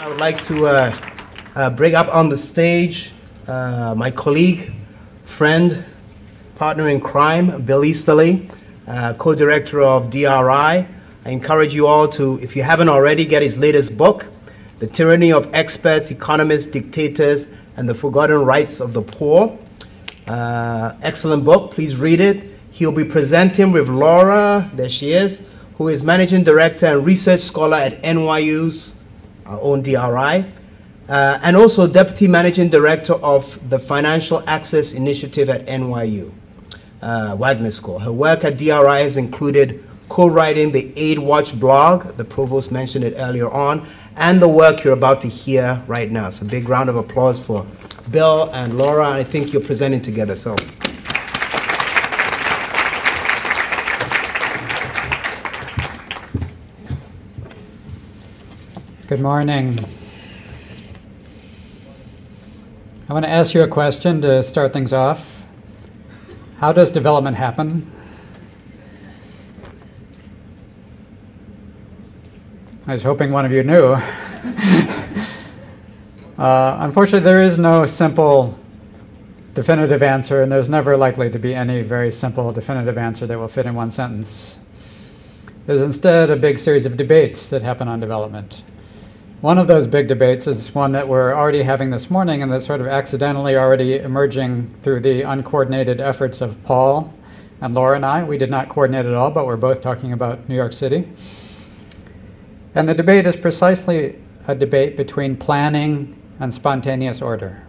I would like to bring up on the stage my colleague, friend, partner in crime, Bill Easterly, co-director of DRI. I encourage you all to, if you haven't already, get his latest book, The Tyranny of Experts, Economists, Dictators, and the Forgotten Rights of the Poor. Excellent book. Please read it. He'll be presenting with Laura, there she is, who is Managing Director and Research Scholar at NYU's own DRI, and also Deputy Managing Director of the Financial Access Initiative at NYU, Wagner School. Her work at DRI has included co-writing the Aid Watch blog, the provost mentioned it earlier on, and the work you're about to hear right now. So big round of applause for Bill and Laura. I think you're presenting together, so. Good morning. I want to ask you a question to start things off. How does development happen? I was hoping one of you knew. Unfortunately, there is no simple, definitive answer, and there's never likely to be any very simple, definitive answer that will fit in one sentence. There's instead a big series of debates that happen on development. One of those big debates is one that we're already having this morning, and that's sort of accidentally already emerging through the uncoordinated efforts of Paul and Laura and I. We did not coordinate at all, but we're both talking about New York City. And the debate is precisely a debate between planning and spontaneous order.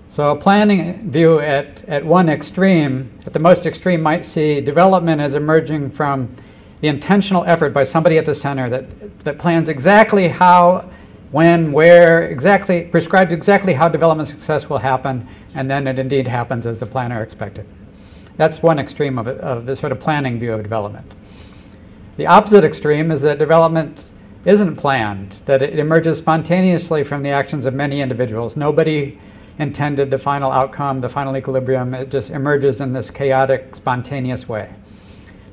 So a planning view at one extreme, at the most extreme, might see development as emerging from the intentional effort by somebody at the center that plans exactly how, when, where, exactly, prescribes exactly how development success will happen, and then it indeed happens as the planner expected. That's one extreme of the sort of planning view of development. The opposite extreme is that development isn't planned, that it emerges spontaneously from the actions of many individuals. Nobody intended the final outcome, the final equilibrium. It just emerges in this chaotic, spontaneous way.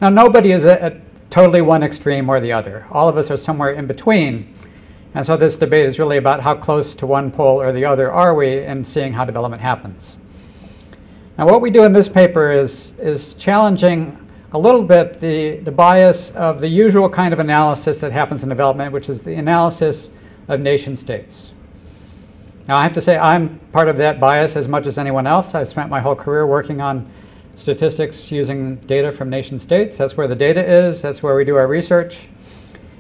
Now, nobody is at totally one extreme or the other. All of us are somewhere in between. And so this debate is really about how close to one pole or the other are we in seeing how development happens. Now, what we do in this paper is challenging a little bit the bias of the usual kind of analysis that happens in development, which is the analysis of nation states. Now, I have to say I'm part of that bias as much as anyone else. I've spent my whole career working on statistics using data from nation states. That's where the data is. That's where we do our research.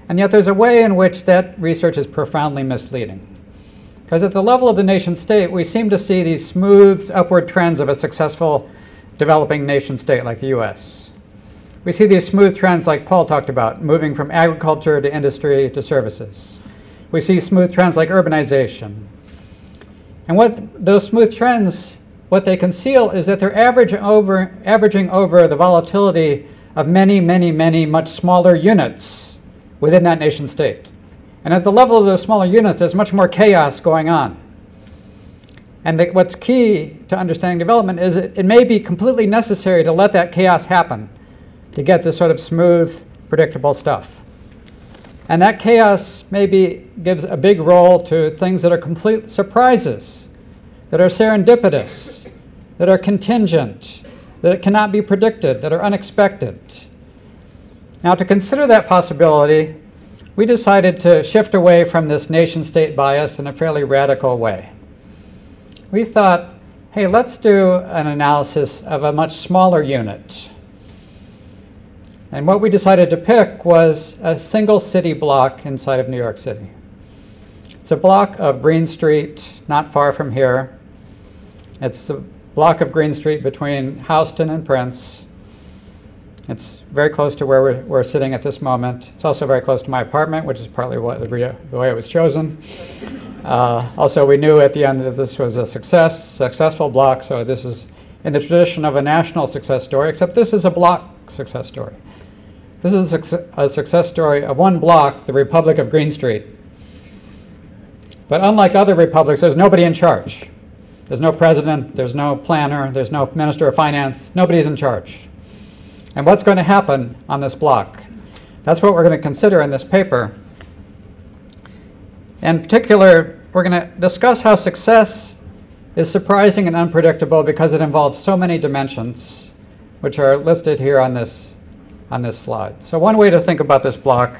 And yet there's a way in which that research is profoundly misleading. Because at the level of the nation state, we seem to see these smooth upward trends of a successful developing nation state like the US. We see these smooth trends like Paul talked about, moving from agriculture to industry to services. We see smooth trends like urbanization. And what those smooth trends, what they conceal is that they're averaging over the volatility of many, many, many much smaller units within that nation state. And at the level of those smaller units, there's much more chaos going on. And what's key to understanding development is it may be completely necessary to let that chaos happen to get this sort of smooth, predictable stuff. And that chaos maybe gives a big role to things that are complete surprises, that are serendipitous, that are contingent, that cannot be predicted, that are unexpected. Now, to consider that possibility, we decided to shift away from this nation-state bias in a fairly radical way. We thought, hey, let's do an analysis of a much smaller unit. And what we decided to pick was a single city block inside of New York City. It's a block of Greene Street, not far from here. It's the block of Greene Street between Houston and Prince. It's very close to where we're sitting at this moment. It's also very close to my apartment, which is partly the way it was chosen. Also, we knew at the end that this was a successful block, so this is in the tradition of a national success story, except this is a block success story. This is a success story of one block, the Republic of Greene Street. But unlike other republics, there's nobody in charge. There's no president, there's no planner, there's no minister of finance, nobody's in charge. And what's going to happen on this block? That's what we're going to consider in this paper. In particular, we're going to discuss how success is surprising and unpredictable because it involves so many dimensions, which are listed here on this slide. So one way to think about this block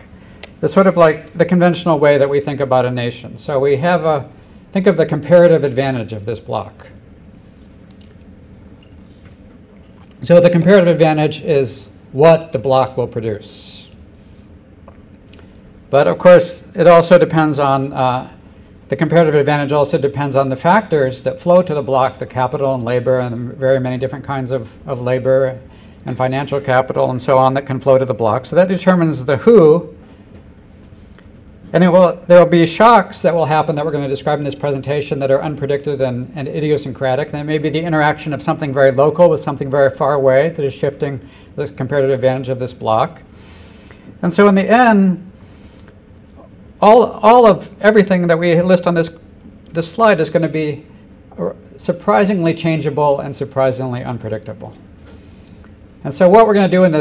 is sort of like the conventional way that we think about a nation. So we have think of the comparative advantage of this block. So the comparative advantage is what the block will produce. But of course, it also depends on, the comparative advantage also depends on the factors that flow to the block, the capital and labor, and very many different kinds of labor and financial capital and so on that can flow to the block. So that determines the who. And there will be shocks that will happen that we're going to describe in this presentation that are unpredicted and idiosyncratic. That may be the interaction of something very local with something very far away that is shifting this comparative advantage of this block. And so in the end, all of everything that we list on this slide is going to be surprisingly changeable and surprisingly unpredictable. And so what we're going to do in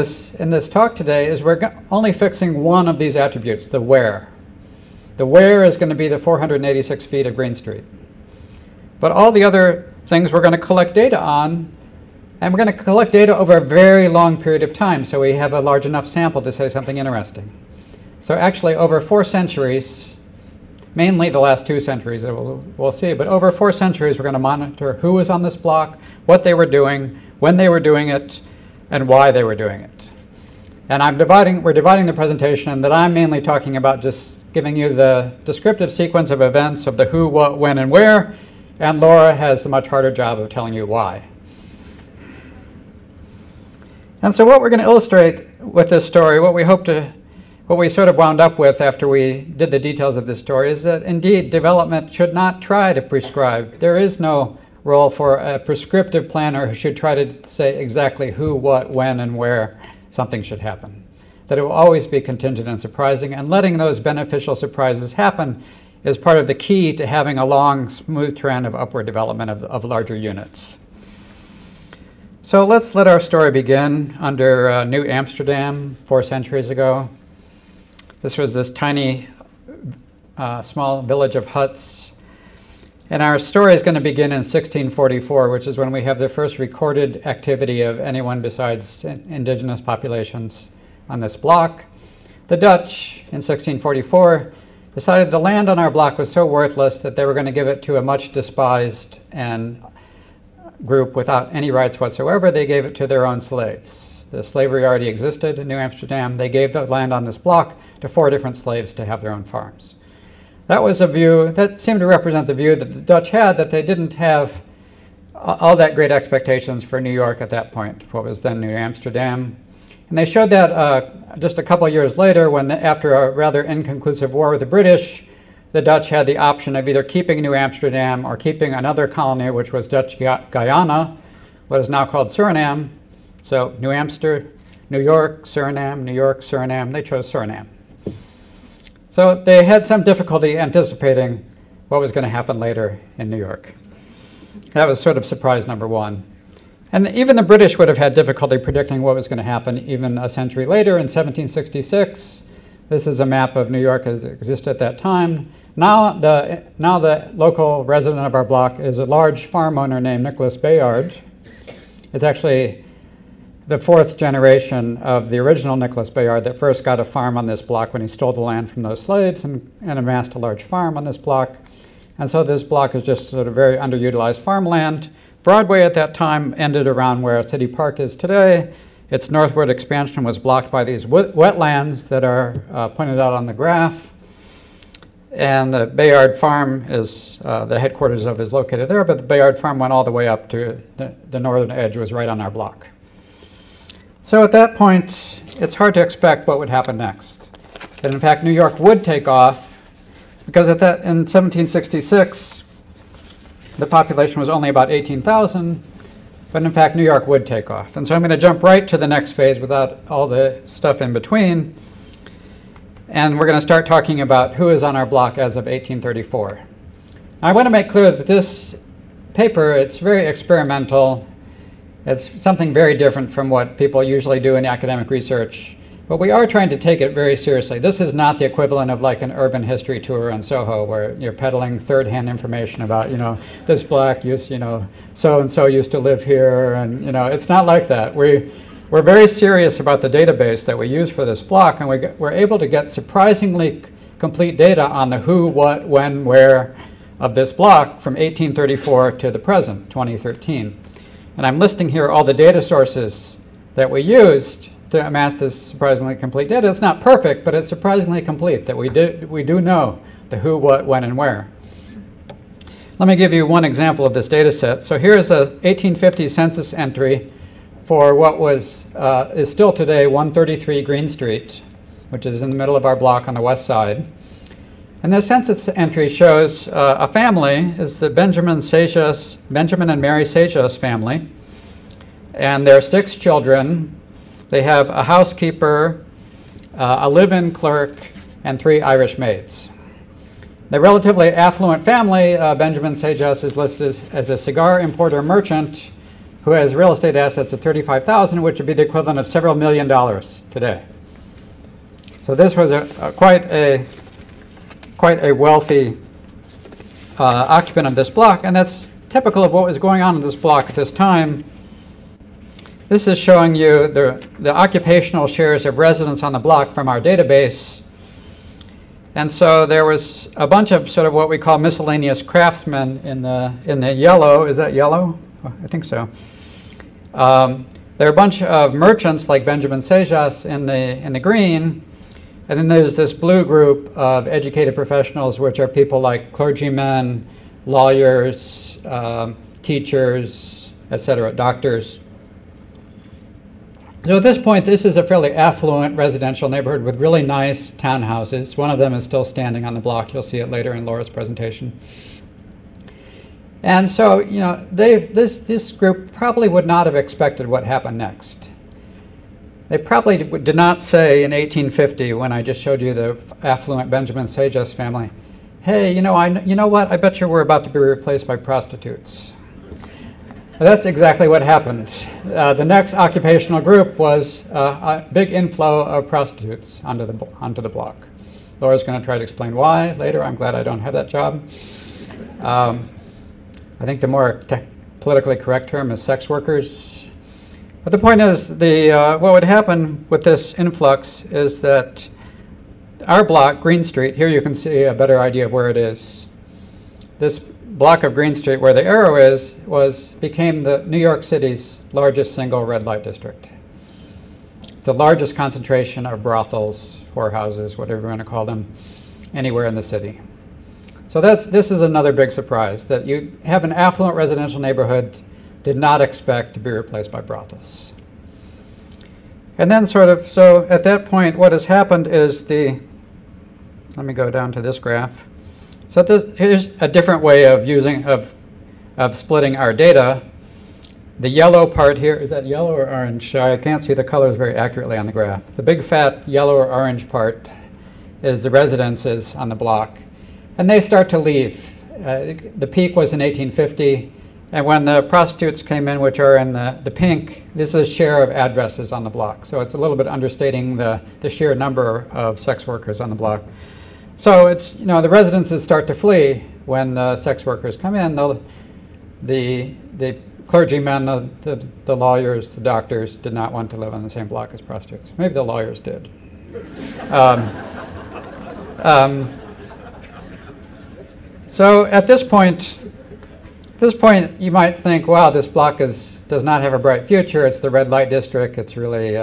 this talk today is we're only fixing one of these attributes, the where. The where is going to be the 486 feet of Greene Street. But all the other things we're going to collect data on, and we're going to collect data over a very long period of time, so we have a large enough sample to say something interesting. So actually over 4 centuries, mainly the last 2 centuries that we'll see, but over 4 centuries we're going to monitor who was on this block, what they were doing, when they were doing it, and why they were doing it. And we're dividing the presentation that I'm mainly talking about just giving you the descriptive sequence of events of the who, what, when, and where, and Laura has the much harder job of telling you why. And so what we're going to illustrate with this story, what we sort of wound up with after we did the details of this story is that indeed development should not try to prescribe. There is no role for a prescriptive planner who should try to say exactly who, what, when, and where something should happen. That it will always be contingent and surprising, and letting those beneficial surprises happen is part of the key to having a long, smooth trend of upward development of larger units. So let's let our story begin under New Amsterdam 4 centuries ago. This was this tiny, small village of huts. And our story is going to begin in 1644, which is when we have the first recorded activity of anyone besides indigenous populations on this block. The Dutch, in 1644, decided the land on our block was so worthless that they were going to give it to a much despised and group without any rights whatsoever. They gave it to their own slaves. The slavery already existed in New Amsterdam. They gave the land on this block to 4 different slaves to have their own farms. That was a view that seemed to represent the view that the Dutch had, that they didn't have all that great expectations for New York at that point, what was then New Amsterdam. And they showed that just a couple of years later when, after a rather inconclusive war with the British, the Dutch had the option of either keeping New Amsterdam or keeping another colony, which was Dutch Guyana, what is now called Suriname. So New Amsterdam, New York, Suriname, New York, Suriname. They chose Suriname. So they had some difficulty anticipating what was going to happen later in New York. That was sort of surprise number 1. And even the British would have had difficulty predicting what was going to happen even a century later in 1766. This is a map of New York as it existed at that time. Now the local resident of our block is a large farm owner named Nicholas Bayard. It's actually the 4th generation of the original Nicholas Bayard that first got a farm on this block when he stole the land from those slaves and amassed a large farm on this block. And so this block is just sort of very underutilized farmland. Broadway at that time ended around where City Park is today. Its northward expansion was blocked by these wetlands that are pointed out on the graph. And the Bayard Farm is, the headquarters of is located there, but the Bayard Farm went all the way up to the northern edge, was right on our block. So at that point, it's hard to expect what would happen next. That in fact, New York would take off, because in 1766, the population was only about 18,000, but in fact, New York would take off. And so I'm going to jump right to the next phase without all the stuff in between. And we're going to start talking about who is on our block as of 1834. Now, I want to make clear that this paper, it's very experimental. It's something very different from what people usually do in academic research. But we are trying to take it very seriously. This is not the equivalent of like an urban history tour in Soho where you're peddling third-hand information about, this block used, so-and-so used to live here, and, it's not like that. We're very serious about the database that we use for this block, and we're able to get surprisingly complete data on the who, what, when, where of this block from 1834 to the present, 2013. And I'm listing here all the data sources that we used to amass this surprisingly complete data. It's not perfect, but it's surprisingly complete that we do know the who, what, when, and where. Let me give you one example of this data set. So here's a 1850 census entry for what is still today 133 Greene Street, which is in the middle of our block on the west side. And this census entry shows a family, is the Benjamin and Mary Sejas family, and their 6 children. They have a housekeeper, a live-in clerk, and 3 Irish maids. The relatively affluent family, Benjamin Sejas is listed as a cigar importer merchant who has real estate assets of $35,000, which would be the equivalent of several $1 million today. So this was quite a wealthy occupant of this block, and that's typical of what was going on in this block at this time. This is showing you the occupational shares of residents on the block from our database. And so there was a bunch of sort of what we call miscellaneous craftsmen in the yellow. Is that yellow? Oh, I think so. There are a bunch of merchants like Benjamin Sejas in the green. And then there's this blue group of educated professionals, which are people like clergymen, lawyers, teachers, etc., doctors. So at this point, this is a fairly affluent residential neighborhood with really nice townhouses. One of them is still standing on the block. You'll see it later in Laura's presentation. And so, this group probably would not have expected what happened next. They probably did not say in 1850, when I just showed you the affluent Benjamin Sejas family, hey, you know what? I bet you we're about to be replaced by prostitutes. That's exactly what happened. The next occupational group was a big inflow of prostitutes onto the block. Laura's going to try to explain why later. I'm glad I don't have that job. I think the more politically correct term is sex workers. But the point is, what would happen with this influx is that our block, Greene Street, here you can see a better idea of where it is. This block of Greene Street, where the arrow is, became the New York City's largest single red light district. It's the largest concentration of brothels, whorehouses, whatever you want to call them, anywhere in the city. So this is another big surprise, that you have an affluent residential neighborhood, did not expect to be replaced by brothels. And then so at that point, what has happened is let me go down to this graph. So here's a different way of splitting our data. The yellow part here, is that yellow or orange? I can't see the colors very accurately on the graph. The big fat yellow or orange part is the residences on the block. And they start to leave. The peak was in 1850. And when the prostitutes came in, which are in the pink, this is share of addresses on the block. So it's a little bit understating the sheer number of sex workers on the block. So it's, the residences start to flee when the sex workers come in. The clergymen, the lawyers, the doctors did not want to live on the same block as prostitutes. Maybe the lawyers did. So at this point, you might think, wow, this block does not have a bright future. It's the red light district. It's really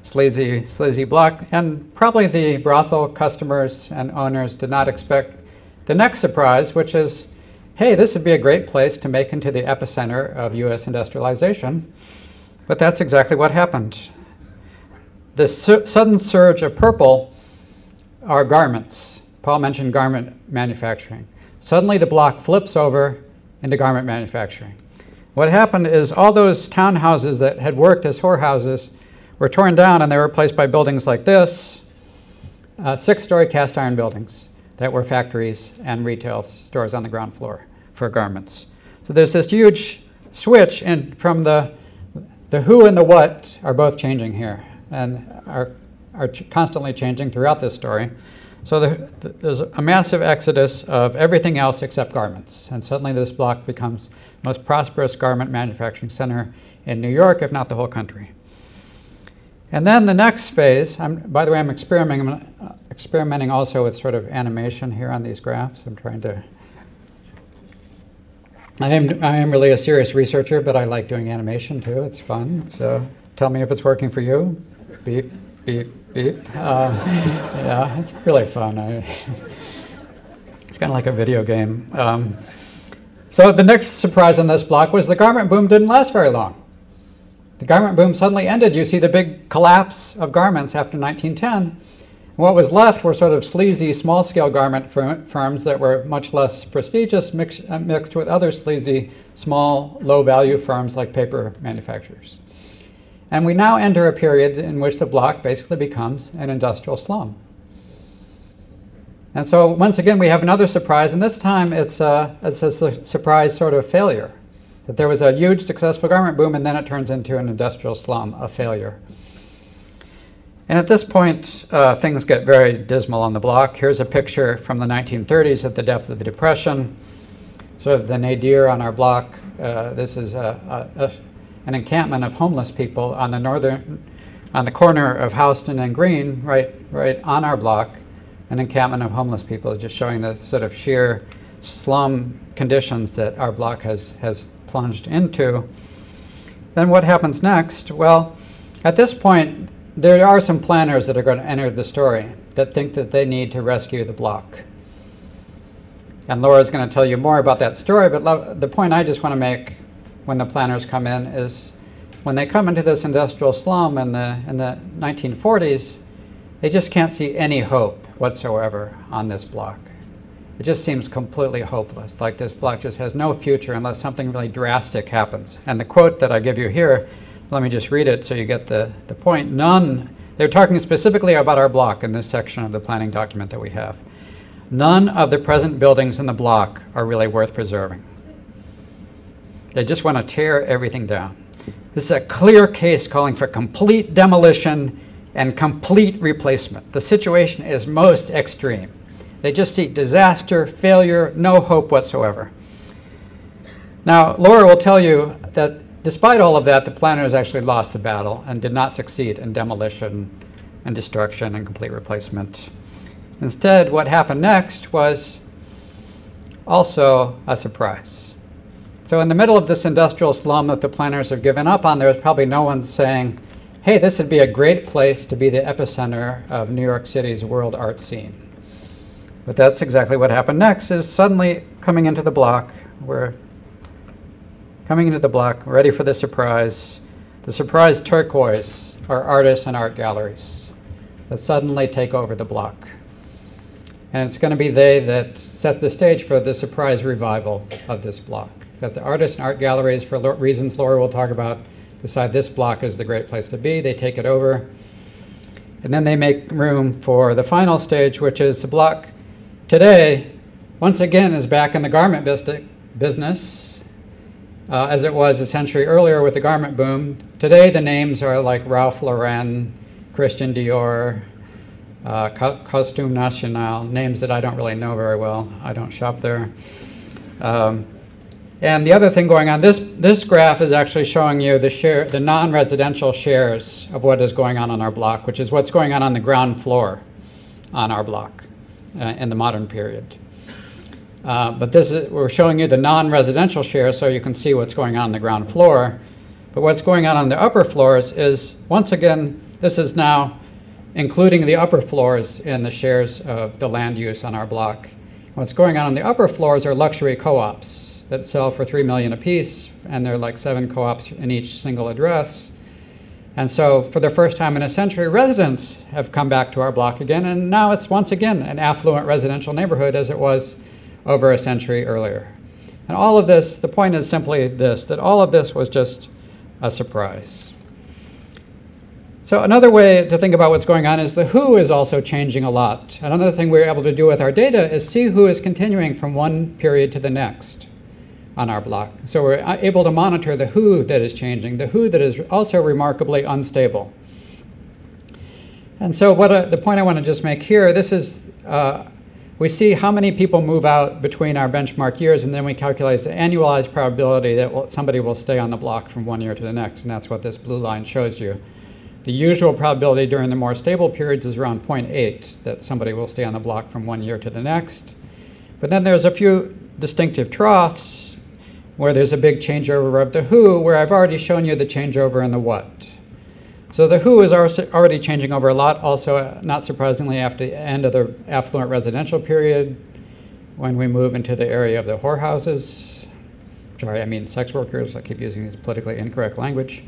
sleazy block. And probably the brothel customers and owners did not expect the next surprise, which is, hey, this would be a great place to make into the epicenter of US industrialization. But that's exactly what happened. This sudden surge of purple are garments. Paul mentioned garment manufacturing. Suddenly the block flips over into garment manufacturing. What happened is all those townhouses that had worked as whorehouses were torn down, and they were replaced by buildings like this, 6-story cast iron buildings that were factories and retail stores on the ground floor for garments. So there's this huge switch, and from the who and the what are both changing here, and are are constantly changing throughout this story. So there's a massive exodus of everything else except garments. And suddenly this block becomes the most prosperous garment manufacturing center in New York, if not the whole country. And then the next phase, by the way, I'm experimenting also with sort of animation here on these graphs. I'm trying to, I am really a serious researcher, but I like doing animation too. It's fun. So tell me if it's working for you. Beep, beep, beep. Yeah, it's really fun. It's kind of like a video game. So the next surprise on this block was the garment boom didn't last very long. The garment boom suddenly ended. You see the big collapse of garments after 1910. What was left were sort of sleazy, small-scale garment firms that were much less prestigious, mixed with other sleazy, small, low-value firms like paper manufacturers. And we now enter a period in which the block basically becomes an industrial slum. And so once again, we have another surprise, and this time it's a surprise sort of failure. That there was a huge successful garment boom, and then it turns into an industrial slum, a failure. And at this point, things get very dismal on the block. Here's a picture from the 1930s at the depth of the Depression. Sort of the nadir on our block. This is an encampment of homeless people on the corner of Houston and Greene, right on our block. An encampment of homeless people, just showing the sort of sheer slum conditions that our block has plunged into. Then what happens next? Well, at this point, there are some planners that are going to enter the story that think that they need to rescue the block. And Laura's going to tell you more about that story, but the point I just want to make when the planners come in is when they come into this industrial slum in the 1940s, they just can't see any hope whatsoever on this block. It just seems completely hopeless, like this block just has no future unless something really drastic happens. And the quote that I give you here, let me just read it so you get the point. They're talking specifically about our block in this section of the planning document that we have. None of the present buildings in the block are really worth preserving. They just want to tear everything down. This is a clear case calling for complete demolition and complete replacement. The situation is most extreme. They just see disaster, failure, no hope whatsoever. Now, Laura will tell you that despite all of that, the planners actually lost the battle and did not succeed in demolition and destruction and complete replacement. Instead, what happened next was also a surprise. So in the middle of this industrial slum that the planners have given up on, there was probably no one saying, hey, this would be a great place to be the epicenter of New York City's world art scene. But that's exactly what happened next, is suddenly coming into the block. We're coming into the block, ready for the surprise. The surprise turquoise are artists and art galleries that suddenly take over the block. And it's going to be they that set the stage for the surprise revival of this block. That the artists and art galleries, for reasons Laura will talk about, decide this block is the great place to be. They take it over. And then they make room for the final stage, which is the block today, once again, is back in the garment business, as it was a century earlier with the garment boom. Today, the names are like Ralph Lauren, Christian Dior, Costume National, names that I don't really know very well. I don't shop there. And the other thing going on, this graph is actually showing you the non-residential shares of what is going on our block, which is what's going on the ground floor on our block. In the modern period. But we're showing you the non-residential share so you can see what's going on the ground floor. But what's going on the upper floors is, once again, this is now including the upper floors in the shares of the land use on our block. What's going on the upper floors are luxury co-ops that sell for $3 million apiece, and there are like 7 co-ops in each single address. And so for the first time in a century, residents have come back to our block again, and now it's once again an affluent residential neighborhood as it was over a century earlier. And all of this, the point is simply this, that all of this was just a surprise. So another way to think about what's going on is the who is also changing a lot. Another thing we're able to do with our data is see who is continuing from one period to the next on our block. So we're able to monitor the who that is changing, the who that is also remarkably unstable. And so the point I want to just make here, this is, we see how many people move out between our benchmark years, and then we calculate the annualized probability that somebody will stay on the block from one year to the next, and that's what this blue line shows you. The usual probability during the more stable periods is around 0.8, that somebody will stay on the block from one year to the next. But then there's a few distinctive troughs where there's a big changeover of the who, where I've already shown you the changeover in the what. So the who is already changing over a lot, also not surprisingly after the end of the affluent residential period, when we move into the area of the whorehouses. Sorry, I mean sex workers. I keep using this politically incorrect language.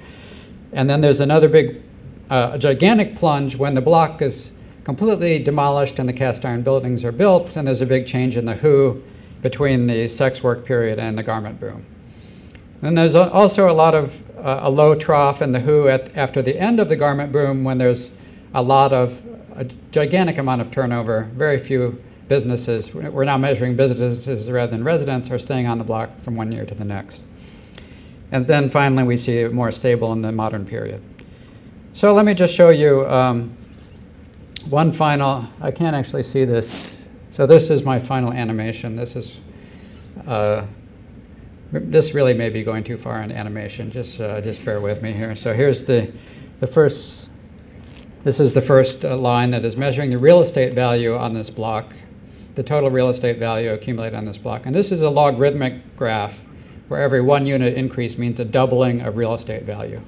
And then there's another big, gigantic plunge when the block is completely demolished and the cast iron buildings are built, and there's a big change in the who between the sex work period and the garment boom. And there's also a lot of a low trough in the who after the end of the garment boom, when there's a gigantic amount of turnover. Very few businesses, we're now measuring businesses rather than residents, are staying on the block from one year to the next. And then finally we see it more stable in the modern period. So let me just show you one final, I can't actually see this. So this is my final animation. This is, this really may be going too far in animation. Just bear with me here. So here's the first, this is the first line that is measuring the real estate value on this block, the total real estate value accumulated on this block. And this is a logarithmic graph where every 1 unit increase means a doubling of real estate value.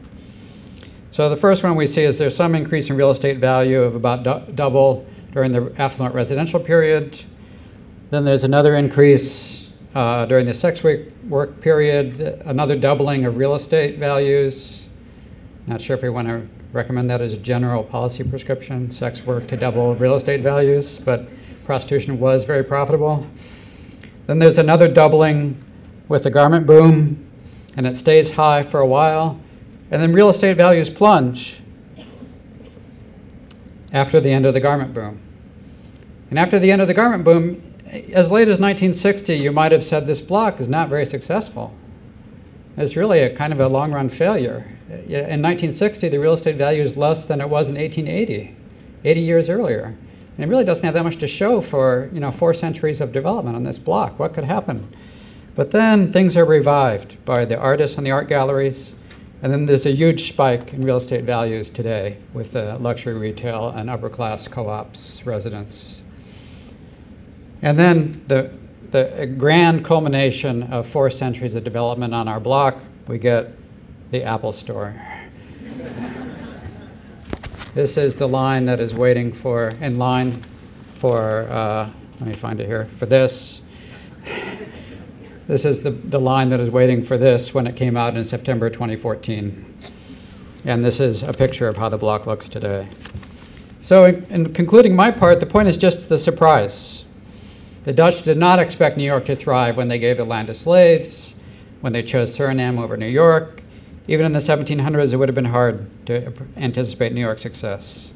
So the first one we see is there's some increase in real estate value of about double during the affluent residential period. Then there's another increase during the sex work period, another doubling of real estate values. Not sure if we want to recommend that as a general policy prescription, sex work to double real estate values, but prostitution was very profitable. Then there's another doubling with the garment boom, and it stays high for a while. And then real estate values plunge after the end of the garment boom. And after the end of the garment boom, as late as 1960, you might have said this block is not very successful. It's really a kind of a long-run failure. In 1960, the real estate value is less than it was in 1880, 80 years earlier. And it really doesn't have that much to show for 4 centuries of development on this block. What could happen? But then things are revived by the artists and the art galleries. And then there's a huge spike in real estate values today with luxury retail and upper-class co-ops residents. And then the grand culmination of 4 centuries of development on our block, we get the Apple Store. This is the line that is waiting for, in line for, let me find it here, for this. This is the line that is waiting for this when it came out in September 2014. And this is a picture of how the block looks today. So in concluding my part, the point is just the surprise. The Dutch did not expect New York to thrive when they gave the land to slaves, when they chose Suriname over New York. Even in the 1700s, it would have been hard to anticipate New York's success.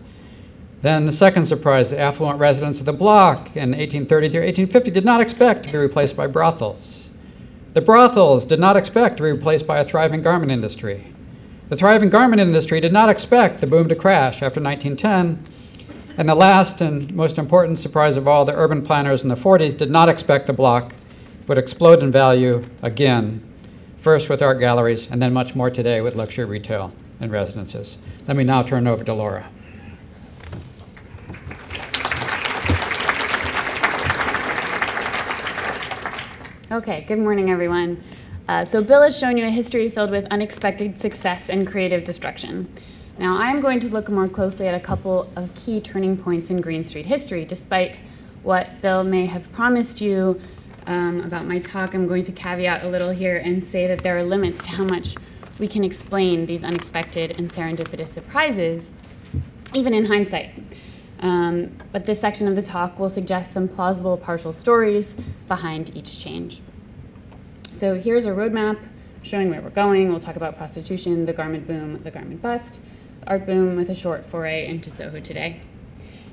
Then the second surprise, the affluent residents of the block in 1830 through 1850 did not expect to be replaced by brothels. The brothels did not expect to be replaced by a thriving garment industry. The thriving garment industry did not expect the boom to crash after 1910. And the last and most important surprise of all, the urban planners in the 40s did not expect the block would explode in value again, first with art galleries, and then much more today with luxury retail and residences. Let me now turn it over to Laura. Okay, good morning, everyone. So Bill has shown you a history filled with unexpected success and creative destruction. Now, I'm going to look more closely at a couple of key turning points in Greene Street history. Despite what Bill may have promised you about my talk, I'm going to caveat a little here and say that there are limits to how much we can explain these unexpected and serendipitous surprises, even in hindsight. But this section of the talk will suggest some plausible partial stories behind each change. So here's a roadmap showing where we're going. We'll talk about prostitution, the garment boom, the garment bust, the art boom with a short foray into Soho today.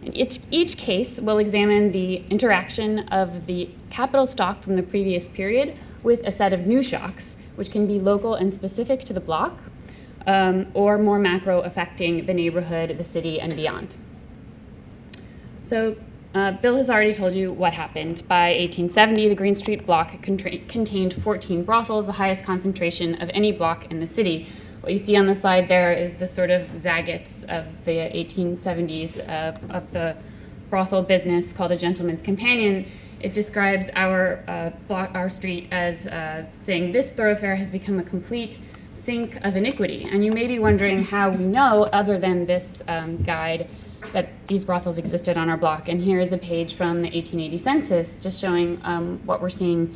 In each case, we'll examine the interaction of the capital stock from the previous period with a set of new shocks, which can be local and specific to the block, or more macro affecting the neighborhood, the city, and beyond. So Bill has already told you what happened. By 1870, the Greene Street block contained 14 brothels, the highest concentration of any block in the city. What you see on the slide there is the sort of zaggets of the 1870s of the brothel business called a gentleman's companion. It describes our street as saying this thoroughfare has become a complete sink of iniquity. And you may be wondering how we know, other than this guide, that these brothels existed on our block. And here is a page from the 1880 census just showing what we're seeing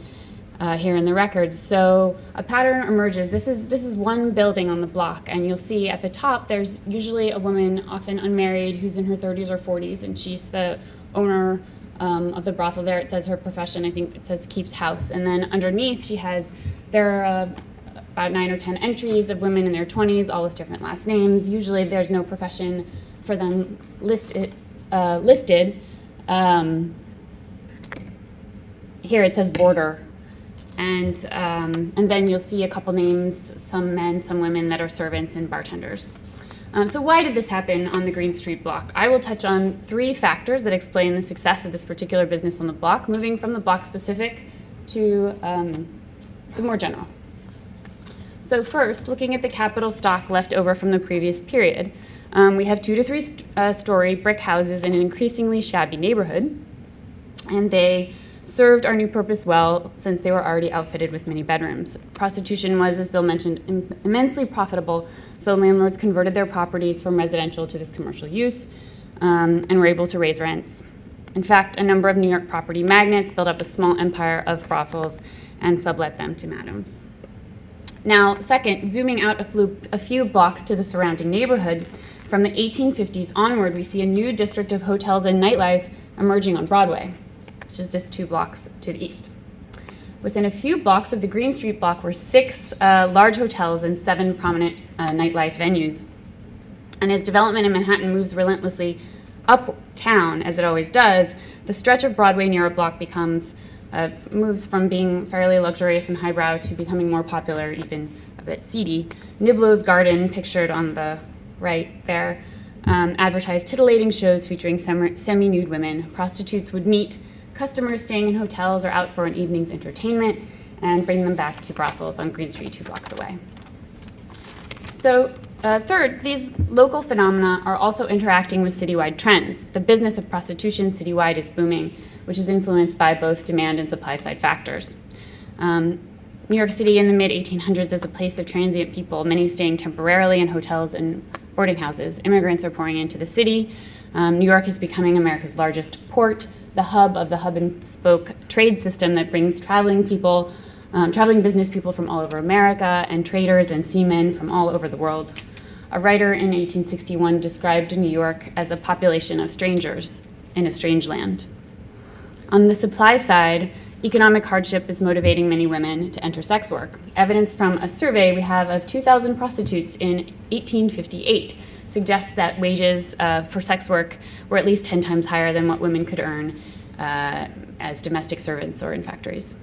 here in the records. So a pattern emerges. This is one building on the block, and you'll see at the top there's usually a woman, often unmarried, who's in her 30s or 40s, and she's the owner of the brothel. There it says her profession. I think it says keeps house. And then underneath there are about 9 or 10 entries of women in their 20s, all with different last names. Usually there's no profession for them listed. Here it says boarder. And then you'll see a couple names, some men, some women that are servants and bartenders. So why did this happen on the Greene Street block? I will touch on 3 factors that explain the success of this particular business on the block, moving from the block specific to the more general. So first, looking at the capital stock left over from the previous period, we have 2 to 3 story brick houses in an increasingly shabby neighborhood, and they served our new purpose well since they were already outfitted with many bedrooms. Prostitution was, as Bill mentioned, immensely profitable, so landlords converted their properties from residential to this commercial use and were able to raise rents. In fact, a number of New York property magnates built up a small empire of brothels and sublet them to madams. Now, second, zooming out a few blocks to the surrounding neighborhood, from the 1850s onward, we see a new district of hotels and nightlife emerging on Broadway, which is just 2 blocks to the east. Within a few blocks of the Greene Street block were 6 large hotels and 7 prominent nightlife venues. And as development in Manhattan moves relentlessly uptown, as it always does, the stretch of Broadway near a block moves from being fairly luxurious and highbrow to becoming more popular, even a bit seedy. Niblo's Garden, pictured on the right there, advertised titillating shows featuring semi-nude women. Prostitutes would meet customers staying in hotels or out for an evening's entertainment and bring them back to brothels on Greene Street 2 blocks away. So third, these local phenomena are also interacting with citywide trends. The business of prostitution citywide is booming, which is influenced by both demand and supply side factors. New York City in the mid-1800s is a place of transient people, many staying temporarily in hotels and boarding houses. Immigrants are pouring into the city. New York is becoming America's largest port, the hub of the hub and spoke trade system that brings traveling business people from all over America and traders and seamen from all over the world. A writer in 1861 described New York as a population of strangers in a strange land. On the supply side, economic hardship is motivating many women to enter sex work. Evidence from a survey we have of 2,000 prostitutes in 1858 suggests that wages for sex work were at least 10 times higher than what women could earn as domestic servants or in factories.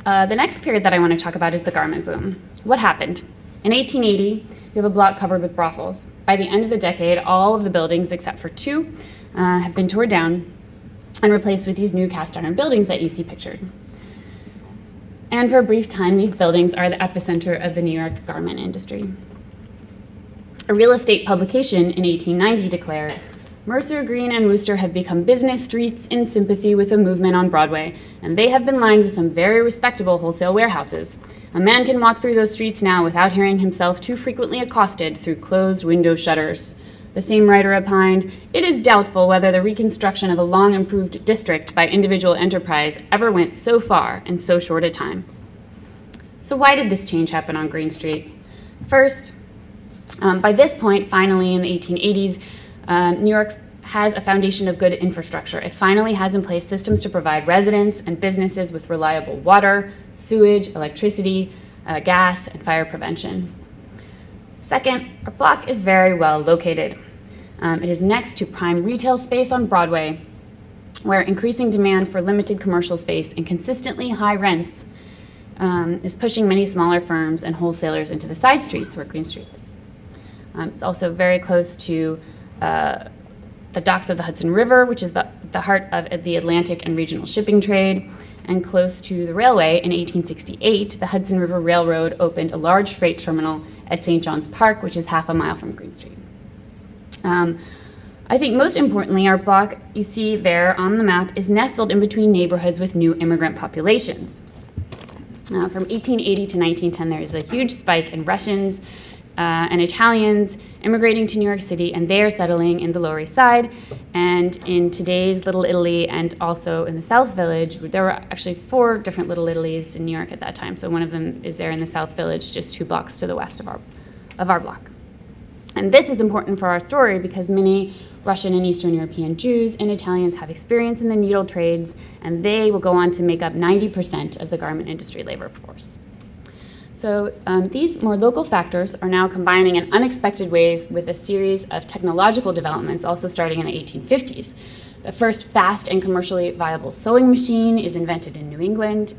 The next period that I want to talk about is the garment boom. What happened? In 1880, we have a block covered with brothels. By the end of the decade, all of the buildings except for 2 have been torn down and replaced with these new cast iron buildings that you see pictured. And for a brief time, these buildings are the epicenter of the New York garment industry. A real estate publication in 1890 declared, "Mercer, Greene, and Wooster have become business streets in sympathy with a movement on Broadway, and they have been lined with some very respectable wholesale warehouses. A man can walk through those streets now without hearing himself too frequently accosted through closed window shutters." The same writer opined, "It is doubtful whether the reconstruction of a long-improved district by individual enterprise ever went so far in so short a time." So why did this change happen on Greene Street? First, by this point, finally in the 1880s, New York has a foundation of good infrastructure. It finally has in place systems to provide residents and businesses with reliable water, sewage, electricity, gas, and fire prevention. Second, our block is very well located. It is next to prime retail space on Broadway, where increasing demand for limited commercial space and consistently high rents is pushing many smaller firms and wholesalers into the side streets where Greene Street is. It's also very close to the docks of the Hudson River, which is the heart of the Atlantic and regional shipping trade. And close to the railway, in 1868, the Hudson River Railroad opened a large freight terminal at St. John's Park, which is half a mile from Greene Street. I think most importantly, our block you see there on the map is nestled in between neighborhoods with new immigrant populations. From 1880 to 1910, there is a huge spike in Russians and Italians immigrating to New York City, and they are settling in the Lower East Side. And in today's Little Italy and also in the South Village, there were actually 4 different Little Italies in New York at that time. So one of them is there in the South Village, just 2 blocks to the west of our block. And this is important for our story because many Russian and Eastern European Jews and Italians have experience in the needle trades, and they will go on to make up 90% of the garment industry labor force. So these more local factors are now combining in unexpected ways with a series of technological developments also starting in the 1850s. The first fast and commercially viable sewing machine is invented in New England.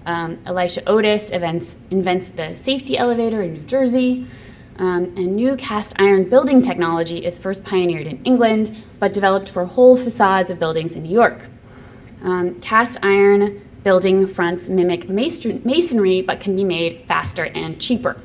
Elisha Otis invents the safety elevator in New Jersey. And new cast iron building technology is first pioneered in England, but developed for whole facades of buildings in New York. Cast iron building fronts mimic masonry, but can be made faster and cheaper.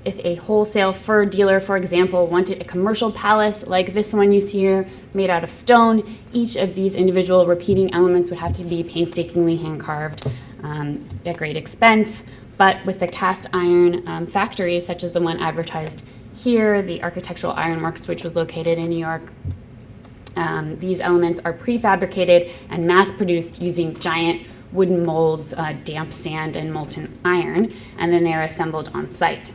If a wholesale fur dealer, for example, wanted a commercial palace like this one you see here, made out of stone, each of these individual repeating elements would have to be painstakingly hand-carved at great expense. But with the cast iron factories, such as the one advertised here, the Architectural Ironworks, which was located in New York, these elements are prefabricated and mass-produced using giant wooden molds, damp sand, and molten iron, and then they're assembled on site.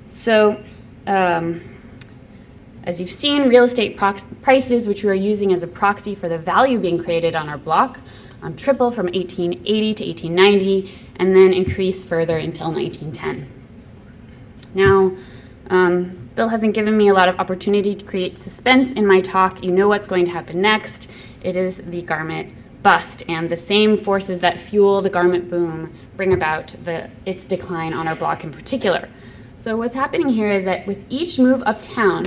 So, as you've seen, real estate prices, which we are using as a proxy for the value being created on our block, triple from 1880 to 1890, and then increase further until 1910. Now, Bill hasn't given me a lot of opportunity to create suspense in my talk. You know what's going to happen next. It is the garment bust, and the same forces that fuel the garment boom bring about its decline on our block in particular. So what's happening here is that with each move uptown,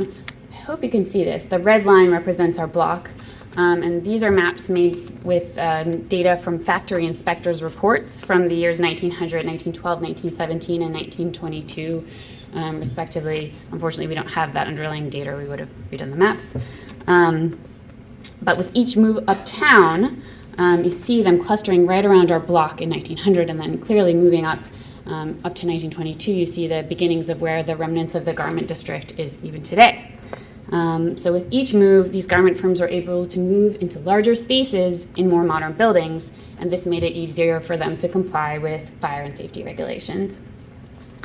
I hope you can see this, the red line represents our block. And these are maps made with data from factory inspectors' reports from the years 1900, 1912, 1917, and 1922, respectively. Unfortunately, we don't have that underlying data. We would have redone the maps. But with each move uptown, you see them clustering right around our block in 1900, and then clearly moving up to 1922. You see the beginnings of where the remnants of the garment district is even today. So with each move, these garment firms were able to move into larger spaces in more modern buildings, and this made it easier for them to comply with fire and safety regulations.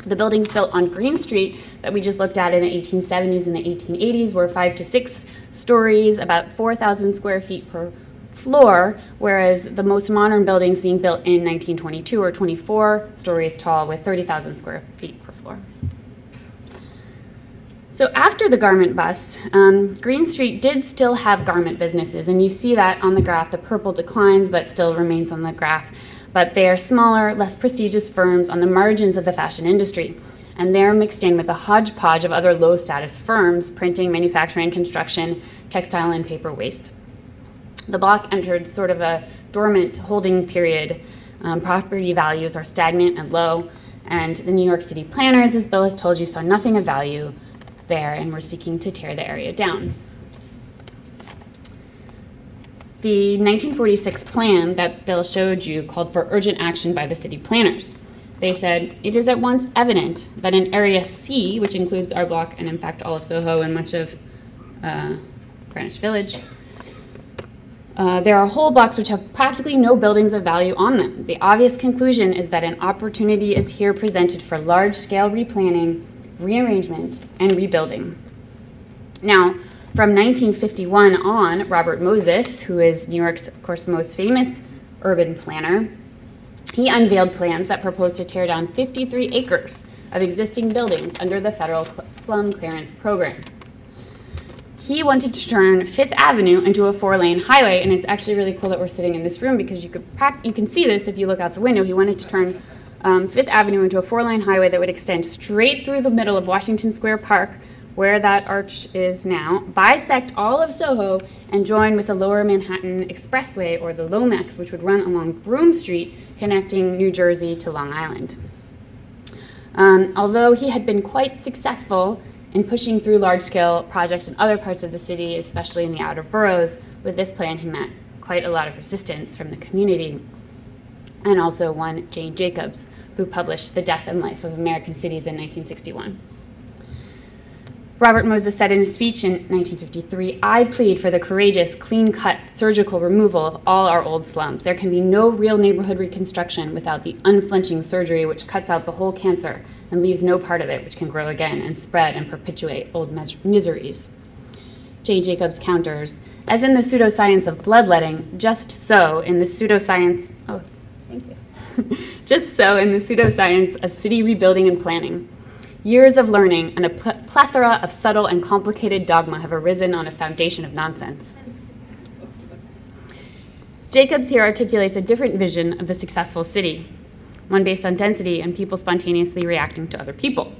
The buildings built on Greene Street that we just looked at in the 1870s and the 1880s were 5 to 6 stories, about 4,000 square feet per floor, whereas the most modern buildings being built in 1922 are 24 stories tall with 30,000 square feet per floor. So after the garment bust, Greene Street did still have garment businesses, and you see that on the graph. The purple declines, but still remains on the graph. But they are smaller, less prestigious firms on the margins of the fashion industry, and they're mixed in with a hodgepodge of other low-status firms, printing, manufacturing, construction, textile, and paper waste. The block entered sort of a dormant holding period. Property values are stagnant and low, and the New York City planners, as Bill has told you, saw nothing of value there and were seeking to tear the area down. The 1946 plan that Bill showed you called for urgent action by the city planners. They said, it is at once evident that in Area C, which includes our block and in fact all of Soho and much of Greenwich Village, there are whole blocks which have practically no buildings of value on them. The obvious conclusion is that an opportunity is here presented for large-scale replanning, rearrangement, and rebuilding. Now, from 1951 on, Robert Moses, who is New York's, of course, most famous urban planner, he unveiled plans that proposed to tear down 53 acres of existing buildings under the federal slum clearance program. He wanted to turn Fifth Avenue into a 4-lane highway, and it's actually really cool that we're sitting in this room because you can see this if you look out the window. He wanted to turn Fifth Avenue into a 4-lane highway that would extend straight through the middle of Washington Square Park, where that arch is now, bisect all of Soho, and join with the Lower Manhattan Expressway, or the Lomex, which would run along Broome Street, connecting New Jersey to Long Island. Although he had been quite successful in pushing through large-scale projects in other parts of the city, especially in the outer boroughs, with this plan he met quite a lot of resistance from the community, and also one Jane Jacobs, who published The Death and Life of American Cities in 1961. Robert Moses said in a speech in 1953, "I plead for the courageous, clean-cut, surgical removal of all our old slums. There can be no real neighborhood reconstruction without the unflinching surgery which cuts out the whole cancer and leaves no part of it which can grow again and spread and perpetuate old miseries." Jane Jacobs counters, "As in the pseudoscience of bloodletting, just so in the pseudoscience just so in the pseudoscience of city rebuilding and planning. Years of learning and a plethora of subtle and complicated dogma have arisen on a foundation of nonsense." Jacobs here articulates a different vision of the successful city, one based on density and people spontaneously reacting to other people.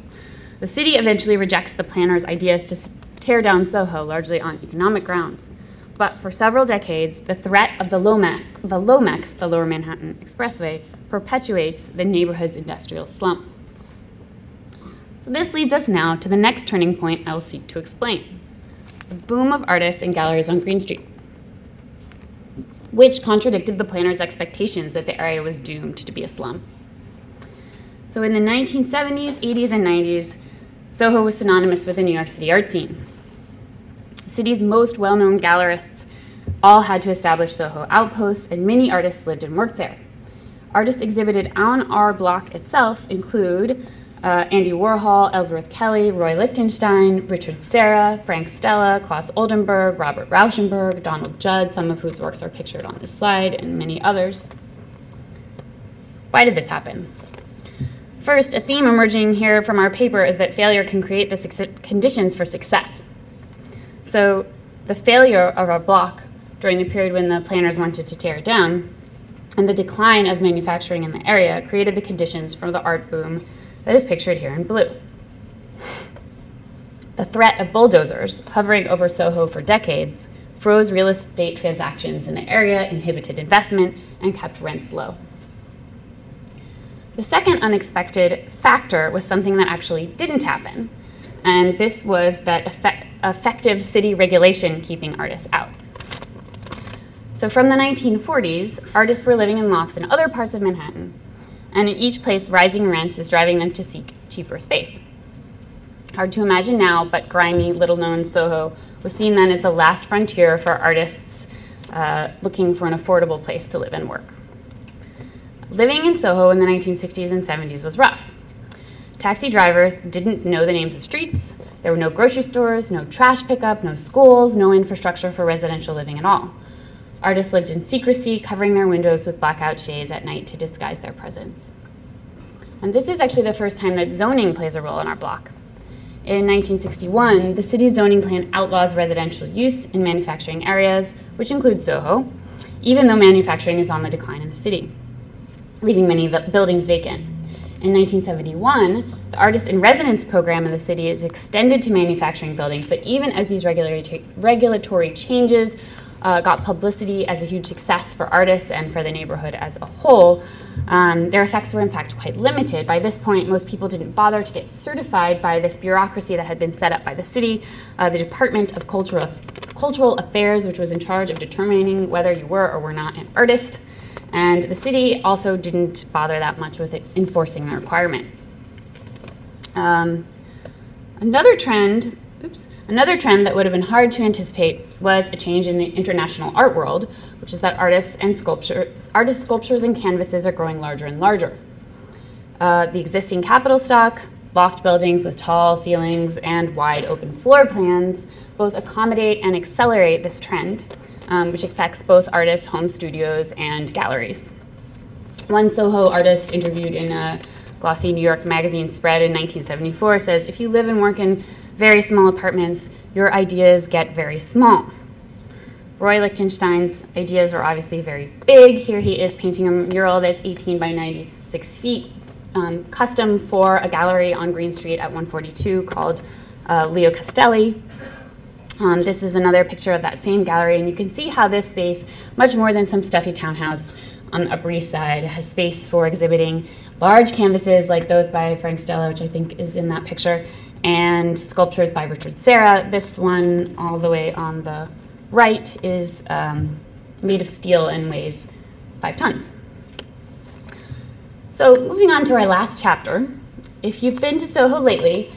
The city eventually rejects the planners' ideas to tear down Soho, largely on economic grounds. But for several decades, the threat of the Lomex, the Lower Manhattan Expressway, perpetuates the neighborhood's industrial slump. So this leads us now to the next turning point I will seek to explain: the boom of artists and galleries on Greene Street, which contradicted the planners' expectations that the area was doomed to be a slum. So in the 1970s, 80s, and 90s, Soho was synonymous with the New York City art scene. The city's most well-known gallerists all had to establish Soho outposts, and many artists lived and worked there. Artists exhibited on our block itself include Andy Warhol, Ellsworth Kelly, Roy Lichtenstein, Richard Serra, Frank Stella, Klaus Oldenburg, Robert Rauschenberg, Donald Judd, some of whose works are pictured on this slide, and many others. Why did this happen? First, a theme emerging here from our paper is that failure can create the conditions for success. So the failure of our block during the period when the planners wanted to tear it down and the decline of manufacturing in the area created the conditions for the art boom that is pictured here in blue. The threat of bulldozers hovering over Soho for decades froze real estate transactions in the area, inhibited investment, and kept rents low. The second unexpected factor was something that actually didn't happen, and this was that effective city regulation keeping artists out. So from the 1940s, artists were living in lofts in other parts of Manhattan, and in each place, rising rents is driving them to seek cheaper space. Hard to imagine now, but grimy, little-known Soho was seen then as the last frontier for artists looking for an affordable place to live and work. Living in Soho in the 1960s and 70s was rough. Taxi drivers didn't know the names of streets. There were no grocery stores, no trash pickup, no schools, no infrastructure for residential living at all. Artists lived in secrecy, covering their windows with blackout shades at night to disguise their presence. And this is actually the first time that zoning plays a role in our block. In 1961, the city's zoning plan outlaws residential use in manufacturing areas, which includes Soho, even though manufacturing is on the decline in the city, leaving many buildings vacant. In 1971, the Artist in Residence program in the city is extended to manufacturing buildings, but even as these regulatory changes got publicity as a huge success for artists and for the neighborhood as a whole, their effects were in fact quite limited. By this point, most people didn't bother to get certified by this bureaucracy that had been set up by the city, the Department of Cultural Affairs, which was in charge of determining whether you were or were not an artist. And the city also didn't bother that much with enforcing the requirement. Another trend that would have been hard to anticipate was a change in the international art world, which is that artists' sculptures and canvases are growing larger and larger. The existing Capitol stock, loft buildings with tall ceilings and wide open floor plans both accommodate and accelerate this trend, which affects both artists' home studios and galleries. One Soho artist interviewed in a glossy New York magazine spread in 1974 says, "If you live and work in very small apartments, your ideas get very small." Roy Lichtenstein's ideas were obviously very big. Here he is painting a mural that's 18 by 96 feet, custom for a gallery on Greene Street at 142 called Leo Castelli. This is another picture of that same gallery, and you can see how this space, much more than some stuffy townhouse on the Upper East Side, has space for exhibiting large canvases like those by Frank Stella, which I think is in that picture, and sculptures by Richard Serra. This one, all the way on the right, is made of steel and weighs 5 tons. So moving on to our last chapter, if you've been to Soho lately,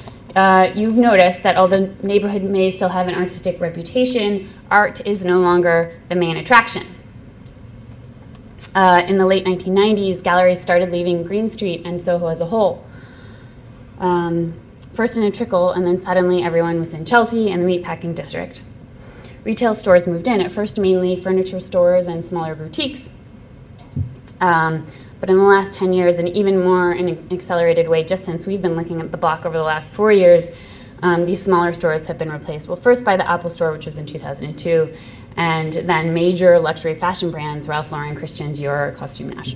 you've noticed that although the neighborhood may still have an artistic reputation, art is no longer the main attraction. In the late 1990s, galleries started leaving Greene Street and Soho as a whole. First in a trickle, and then suddenly everyone was in Chelsea and the meatpacking district. Retail stores moved in, at first mainly furniture stores and smaller boutiques. But in the last 10 years, and even more in an accelerated way, just since we've been looking at the block over the last 4 years, these smaller stores have been replaced. Well, first by the Apple store, which was in 2002, and then major luxury fashion brands, Ralph Lauren, Christian Dior, Costume Nash.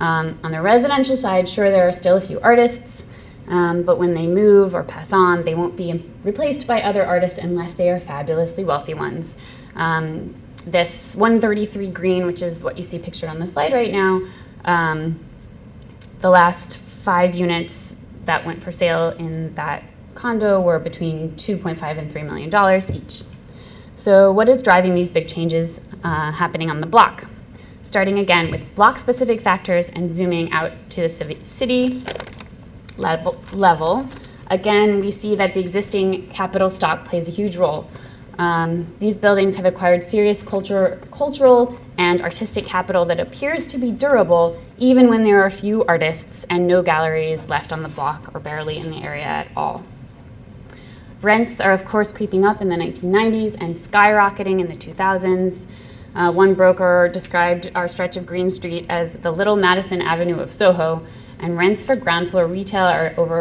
On the residential side, sure, there are still a few artists, but when they move or pass on, they won't be replaced by other artists unless they are fabulously wealthy ones. This 133 Greene, which is what you see pictured on the slide right now, the last 5 units that went for sale in that condo were between $2.5 and $3 million each. So what is driving these big changes happening on the block? Starting again with block-specific factors and zooming out to the city level, again, we see that the existing capital stock plays a huge role. These buildings have acquired serious cultural and artistic capital that appears to be durable even when there are few artists and no galleries left on the block or barely in the area at all. Rents are of course creeping up in the 1990s and skyrocketing in the 2000s. One broker described our stretch of Greene Street as the Little Madison Avenue of Soho, and rents for ground floor retail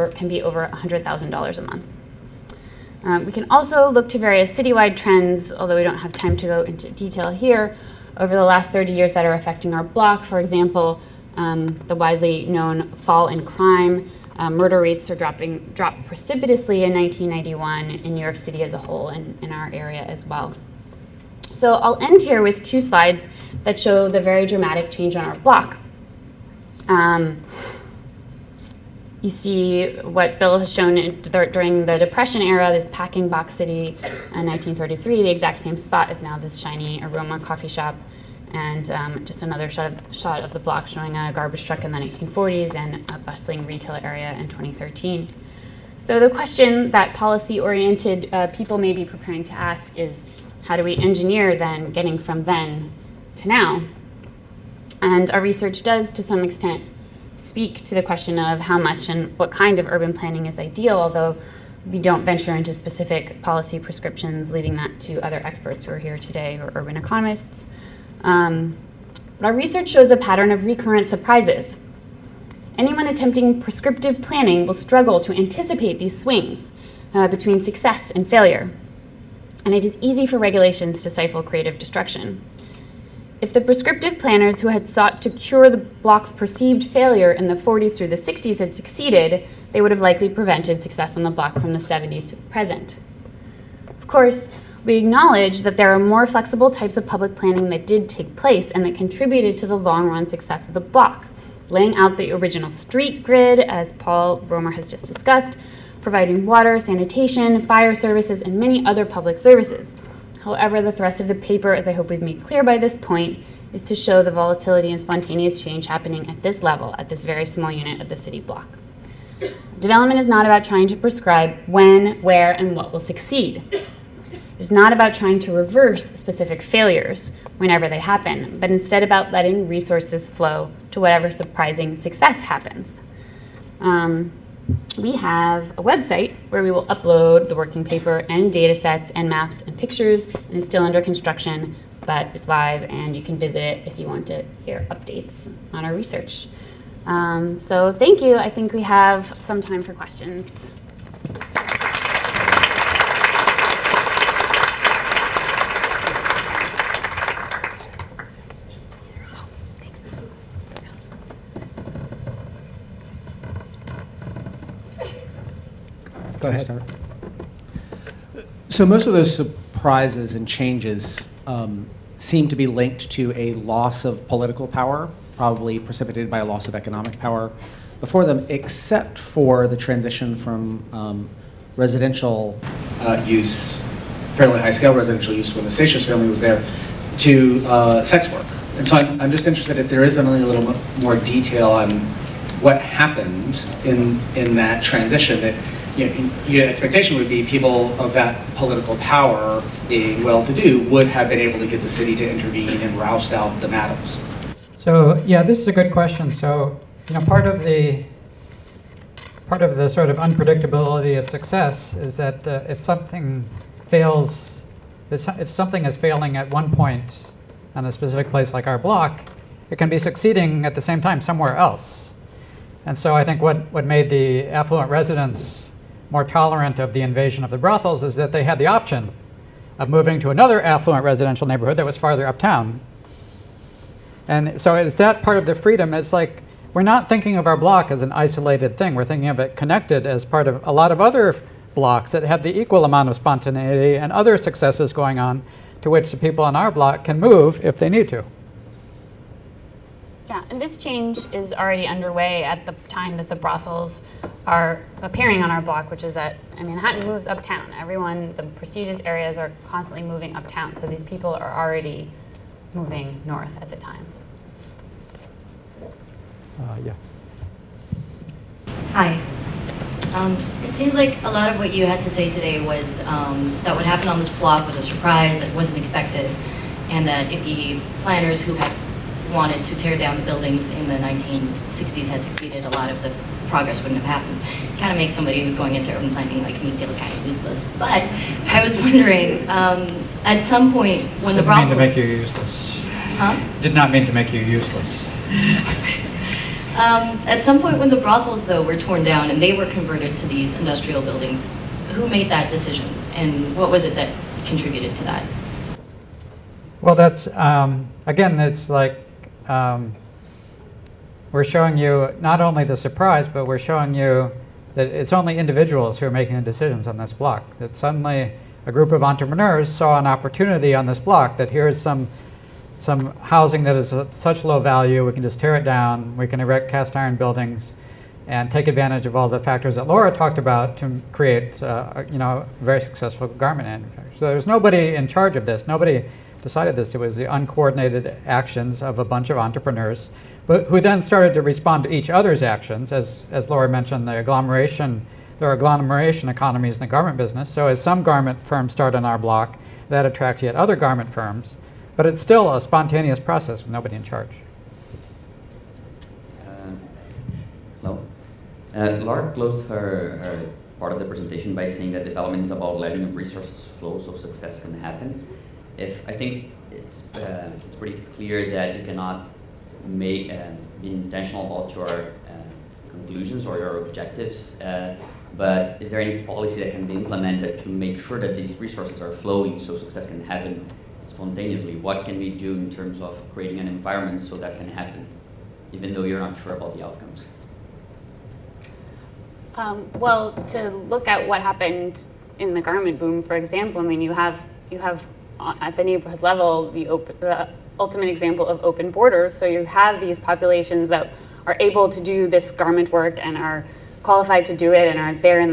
can be over $100,000 a month. We can also look to various citywide trends, although we don't have time to go into detail here, over the last 30 years that are affecting our block. For example, the widely known fall in crime. Murder rates are dropped precipitously in 1991 in New York City as a whole and in our area as well. So I'll end here with 2 slides that show the very dramatic change on our block. You see what Bill has shown during the Depression era, this packing box city in 1933. The exact same spot is now this shiny Aroma coffee shop. And just another shot of the block showing a garbage truck in the 1940s and a bustling retail area in 2013. So the question that policy-oriented people may be preparing to ask is, how do we engineer then getting from then to now? And our research does, to some extent, speak to the question of how much and what kind of urban planning is ideal, although we don't venture into specific policy prescriptions, leaving that to other experts who are here today or urban economists. But our research shows a pattern of recurrent surprises. Anyone attempting prescriptive planning will struggle to anticipate these swings between success and failure. And it is easy for regulations to stifle creative destruction. If the prescriptive planners who had sought to cure the block's perceived failure in the 40s through the 60s had succeeded, they would have likely prevented success on the block from the 70s to the present. Of course, we acknowledge that there are more flexible types of public planning that did take place and that contributed to the long-run success of the block, laying out the original street grid, as Paul Romer has just discussed, providing water, sanitation, fire services, and many other public services. However, the thrust of the paper, as I hope we've made clear by this point, is to show the volatility and spontaneous change happening at this level, at this very small unit of the city block. Development is not about trying to prescribe when, where, and what will succeed. It is not about trying to reverse specific failures whenever they happen, but instead about letting resources flow to whatever surprising success happens. We have a website where we will upload the working paper and data sets and maps and pictures, and it's still under construction, but it's live and you can visit it if you want to hear updates on our research. So thank you. I think we have some time for questions. Go ahead. So most of those surprises and changes seem to be linked to a loss of political power, probably precipitated by a loss of economic power before them, except for the transition from residential use, fairly high-scale residential use when the Seixas family was there, to sex work. And so I'm just interested if there is only a little more detail on what happened in that transition. That your expectation would be people of that political power, being well-to-do, would have been able to get the city to intervene and roust out the madams. So yeah, this is a good question. So part of the sort of unpredictability of success is that if something fails, if something is failing at one point on a specific place like our block, it can be succeeding at the same time somewhere else. And so I think what made the affluent residents more tolerant of the invasion of the brothels is that they had the option of moving to another affluent residential neighborhood that was farther uptown. And so it's that part of the freedom. It's like we're not thinking of our block as an isolated thing. We're thinking of it connected as part of a lot of other blocks that have the equal amount of spontaneity and other successes going on to which the people on our block can move if they need to. Yeah, and this change is already underway at the time that the brothels are appearing on our block, which is that Manhattan moves uptown. Everyone, the prestigious areas are constantly moving uptown, so these people are already moving north at the time. Yeah. Hi. It seems like a lot of what you had to say today was that what happened on this block was a surprise, that wasn't expected, and that if the planners who had wanted to tear down the buildings in the 1960s had succeeded, a lot of the progress wouldn't have happened. Kind of makes somebody who's going into urban planning like me feel kind of useless. But I was wondering, at some point when the brothels... Didn't mean to make you useless. Huh? Did not mean to make you useless. At some point when the brothels, though, were torn down and they were converted to these industrial buildings, who made that decision? And what was it that contributed to that? Well, that's, again, it's like we're showing you not only the surprise, but we're showing you that it's only individuals who are making the decisions on this block. That suddenly a group of entrepreneurs saw an opportunity on this block that here's some housing that is of such low value, we can just tear it down, we can erect cast iron buildings and take advantage of all the factors that Laura talked about to create a very successful garment manufacturer. So there's nobody in charge of this. Nobody decided this. It was the uncoordinated actions of a bunch of entrepreneurs, but who then started to respond to each other's actions. As Laura mentioned, there are agglomeration economies in the garment business. So as some garment firms start on our block, that attracts yet other garment firms. But it's still a spontaneous process with nobody in charge. Hello. Laura closed her part of the presentation by saying that development is about letting the resources flow so success can happen. I think it's pretty clear that you cannot be intentional about your conclusions or your objectives, but is there any policy that can be implemented to make sure that these resources are flowing so success can happen spontaneously? What can we do in terms of creating an environment so that can happen, even though you're not sure about the outcomes? Well, to look at what happened in the garment boom, for example, you have at the neighborhood level the ultimate example of open borders. So you have these populations that are able to do this garment work and are qualified to do it and are there in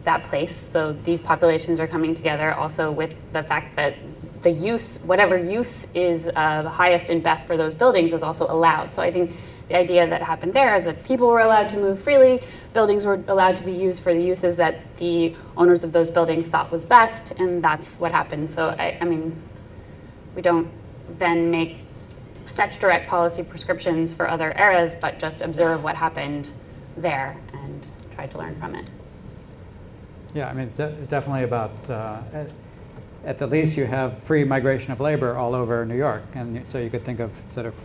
that place. So these populations are coming together also with the fact that the use, whatever use is the highest and best for those buildings is also allowed. So I think the idea that happened there is that people were allowed to move freely, buildings were allowed to be used for the uses that the owners of those buildings thought was best, and that's what happened. So I mean, we don't then make such direct policy prescriptions for other eras, but just observe what happened there and try to learn from it. Yeah, I mean, it's definitely about, at the least you have free migration of labor all over New York. And so you could think of sort of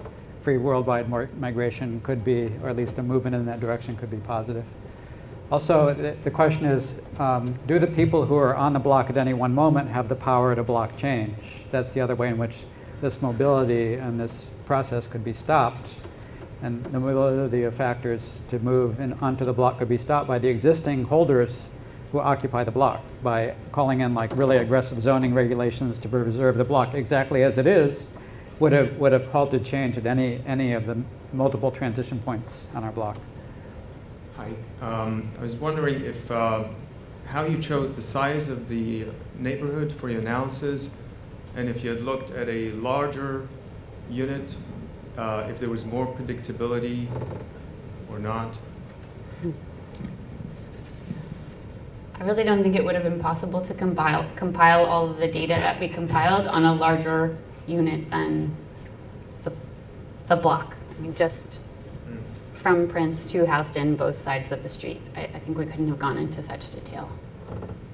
free worldwide migration could be, or at least a movement in that direction could be positive. Also, the question is, do the people who are on the block at any one moment have the power to block change? That's the other way in which this mobility and this process could be stopped. And the mobility of factors to move onto the block could be stopped by the existing holders who occupy the block by calling in like really aggressive zoning regulations to preserve the block exactly as it is would have halted change at any of the multiple transition points on our block. Hi. I was wondering if how you chose the size of the neighborhood for your analysis, and if you had looked at a larger unit, if there was more predictability or not. I really don't think it would have been possible to compile all of the data that we compiled on a larger unit than the block. I mean, just from Prince to Houston, both sides of the street. I think we couldn't have gone into such detail.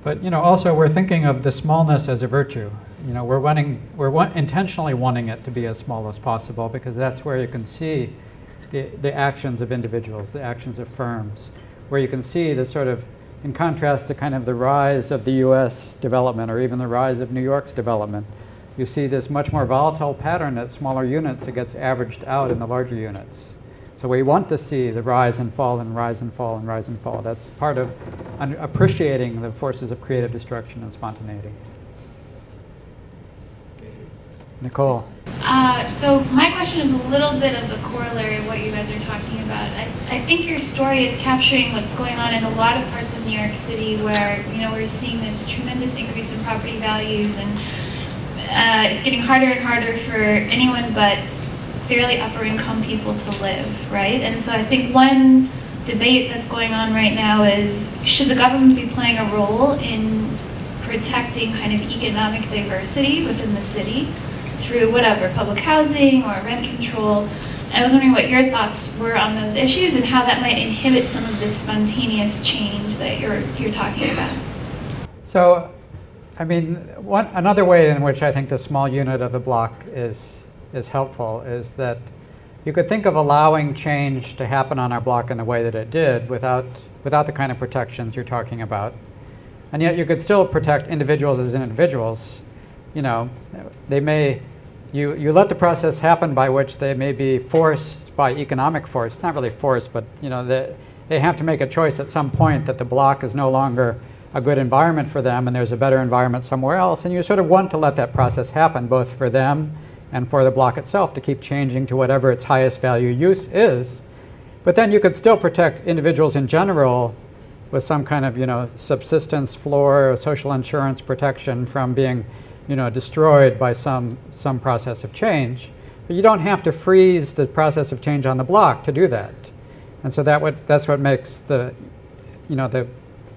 But also we're thinking of the smallness as a virtue. We're intentionally wanting it to be as small as possible because that's where you can see the actions of individuals, the actions of firms, where you can see the sort of, in contrast to kind of the rise of the US development or even the rise of New York's development, you see this much more volatile pattern at smaller units that gets averaged out in the larger units. So we want to see the rise and fall and rise and fall and rise and fall. That's part of appreciating the forces of creative destruction and spontaneity. Nicole. So my question is a little bit of a corollary of what you guys are talking about. I think your story is capturing what's going on in a lot of parts of New York City where, we're seeing this tremendous increase in property values, and it's getting harder and harder for anyone but fairly upper income people to live, right? And so I think one debate that's going on right now is, should the government be playing a role in protecting kind of economic diversity within the city through whatever, public housing or rent control? And I was wondering what your thoughts were on those issues and how that might inhibit some of this spontaneous change that you're talking about. So, I mean, another way in which I think the small unit of the block is helpful is that you could think of allowing change to happen on our block in the way that it did without the kind of protections you're talking about. And yet you could still protect individuals as individuals. They may, you let the process happen by which they may be forced by economic force, not really forced, but they have to make a choice at some point that the block is no longer a good environment for them and there's a better environment somewhere else. And you sort of want to let that process happen both for them and for the block itself to keep changing to whatever its highest value use is. But then you could still protect individuals in general with some kind of subsistence floor or social insurance protection from being destroyed by some process of change. But you don't have to freeze the process of change on the block to do that. And so that's what makes the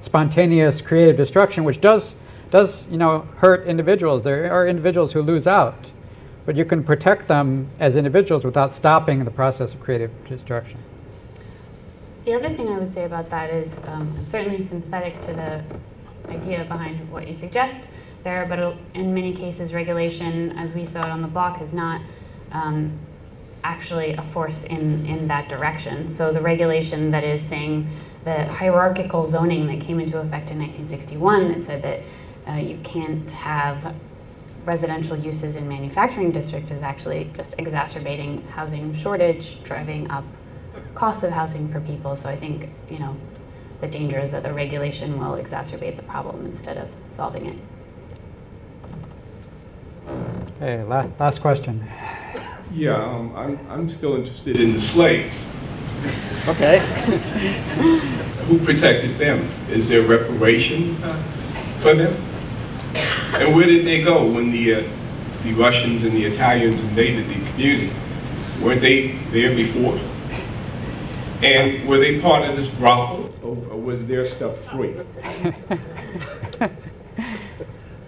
spontaneous creative destruction, which does hurt individuals. There are individuals who lose out. But you can protect them as individuals without stopping the process of creative destruction. The other thing I would say about that is I'm certainly sympathetic to the idea behind what you suggest there, but in many cases regulation, as we saw it on the block, is not actually a force in that direction. So the regulation that is saying the hierarchical zoning that came into effect in 1961 that said that you can't have residential uses in manufacturing districts is actually just exacerbating housing shortage, driving up costs of housing for people. So I think, the danger is that the regulation will exacerbate the problem instead of solving it. Okay, last question. Yeah, I'm still interested in the slaves. Okay. Who protected them? Is there reparation for them? And where did they go when the Russians and the Italians invaded the community? Weren't they there before? And were they part of this brothel, or was their stuff free?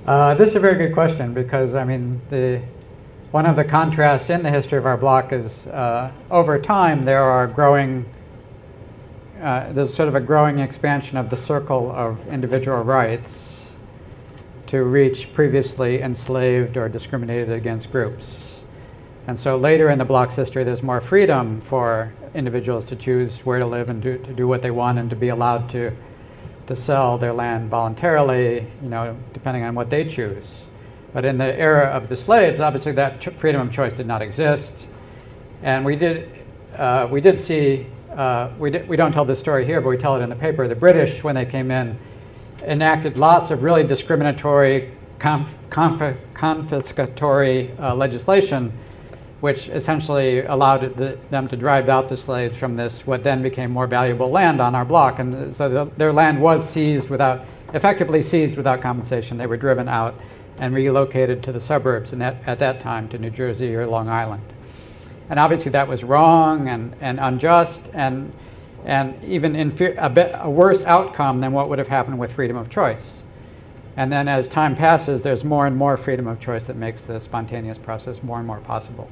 This is a very good question because, I mean, one of the contrasts in the history of our block is over time there are there's sort of a growing expansion of the circle of individual rights to reach previously enslaved or discriminated against groups. And so later in the block's history, there's more freedom for individuals to choose where to live and to do what they want and to be allowed to sell their land voluntarily, depending on what they choose. But in the era of the slaves, obviously that freedom of choice did not exist. And we did see, we don't tell this story here, but we tell it in the paper, the British, when they came in, enacted lots of really discriminatory, confiscatory legislation, which essentially allowed them to drive out the slaves from this, what then became more valuable land on our block. And so their land was seized effectively seized without compensation. They were driven out and relocated to the suburbs, and at that time to New Jersey or Long Island. And obviously that was wrong and unjust, and even a worse outcome than what would have happened with freedom of choice. And then as time passes, there's more and more freedom of choice that makes the spontaneous process more and more possible.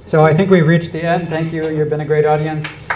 So I think we've reached the end. Thank you. You've been a great audience.